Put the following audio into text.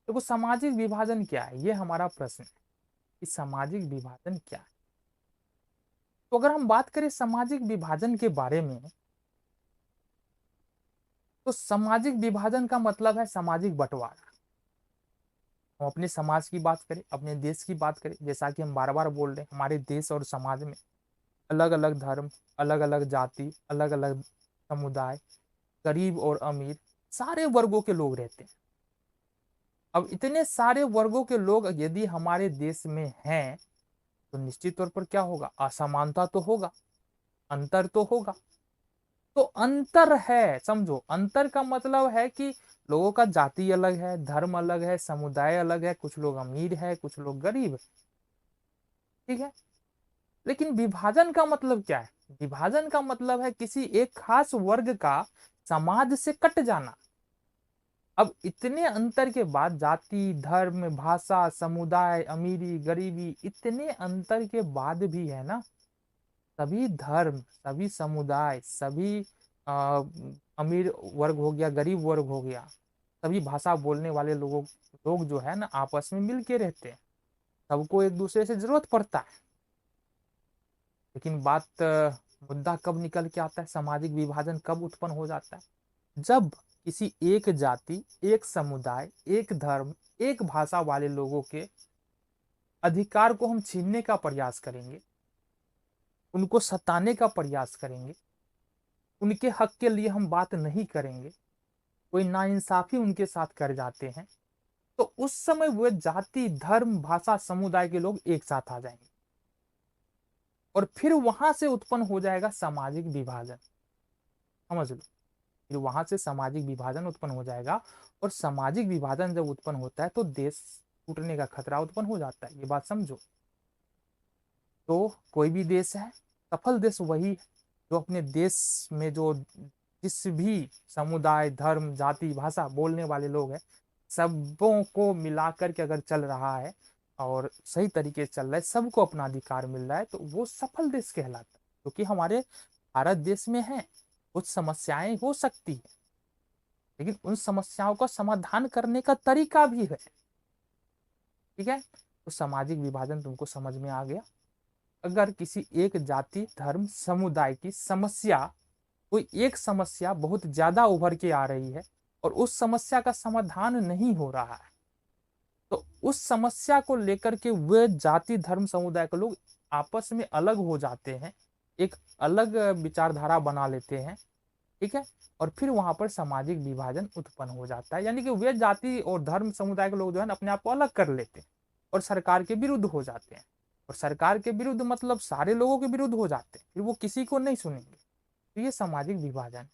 देखो सामाजिक विभाजन क्या है, ये हमारा प्रश्न है कि सामाजिक विभाजन क्या है। तो अगर हम बात करें सामाजिक विभाजन के बारे में, तो सामाजिक विभाजन का मतलब है सामाजिक बंटवारा। हम अपने समाज की बात करें, अपने देश की बात करें, जैसा कि हम बार बार बोल रहे हैं, हमारे देश और समाज में अलग अलग धर्म, अलग अलग जाति, अलग अलग समुदाय, गरीब और अमीर, सारे वर्गों के लोग रहते हैं। अब इतने सारे वर्गों के लोग यदि हमारे देश में हैं, तो निश्चित तौर पर क्या होगा, असमानता तो होगा, अंतर तो होगा। तो अंतर है, समझो, अंतर का मतलब है कि लोगों का जाति अलग है, धर्म अलग है, समुदाय अलग है, कुछ लोग अमीर है, कुछ लोग गरीब है। ठीक है। लेकिन विभाजन का मतलब क्या है? विभाजन का मतलब है किसी एक खास वर्ग का समाज से कट जाना। अब इतने अंतर के बाद, जाति, धर्म, भाषा, समुदाय, अमीरी, गरीबी, इतने अंतर के बाद भी है ना, सभी धर्म, सभी समुदाय, सभी आ, अमीर वर्ग हो गया, गरीब वर्ग हो गया, सभी भाषा बोलने वाले लोग जो है ना, आपस में मिल के रहते हैं। सबको एक दूसरे से जरूरत पड़ता है। लेकिन मुद्दा कब निकल के आता है, सामाजिक विभाजन कब उत्पन्न हो जाता है? जब किसी एक जाति, एक समुदाय, एक धर्म, एक भाषा वाले लोगों के अधिकार को हम छीनने का प्रयास करेंगे, उनको सताने का प्रयास करेंगे, उनके हक के लिए हम बात नहीं करेंगे, कोई नाइंसाफी उनके साथ कर जाते हैं, तो उस समय वो जाति, धर्म, भाषा, समुदाय के लोग एक साथ आ जाएंगे और फिर वहां से उत्पन्न हो जाएगा सामाजिक विभाजन। समझ लो, फिर वहां से सामाजिक विभाजन उत्पन्न हो जाएगा। और सामाजिक विभाजन जब उत्पन्न होता है तो देश टूटने का खतरा उत्पन्न हो जाता है, ये बात समझो। तो कोई भी देश है, सफल देश वही है जो अपने देश में जो जिस भी समुदाय, धर्म, जाति, भाषा बोलने वाले लोग हैं, सबों को मिलाकर के अगर चल रहा है और सही तरीके से चल रहा है, सबको अपना अधिकार मिल रहा है, तो वो सफल देश कहलाता है। क्योंकि हमारे भारत देश में है, कुछ समस्याएं हो सकती है, लेकिन उन समस्याओं का समाधान करने का तरीका भी है। ठीक है। तो सामाजिक विभाजन तुमको समझ में आ गया। अगर किसी एक जाति, धर्म, समुदाय की समस्या, कोई एक समस्या बहुत ज्यादा उभर के आ रही है और उस समस्या का समाधान नहीं हो रहा है, तो उस समस्या को लेकर के वे जाति, धर्म, समुदाय के लोग आपस में अलग हो जाते हैं, एक अलग विचारधारा बना लेते हैं। ठीक है। और फिर वहां पर सामाजिक विभाजन उत्पन्न हो जाता है, यानी कि वे जाति और धर्म, समुदाय के लोग जो है ना, अपने आप को अलग कर लेते हैं और सरकार के विरुद्ध हो जाते हैं। और सरकार के विरुद्ध मतलब सारे लोगों के विरुद्ध हो जाते हैं, फिर वो किसी को नहीं सुनेंगे। तो ये सामाजिक विभाजन है।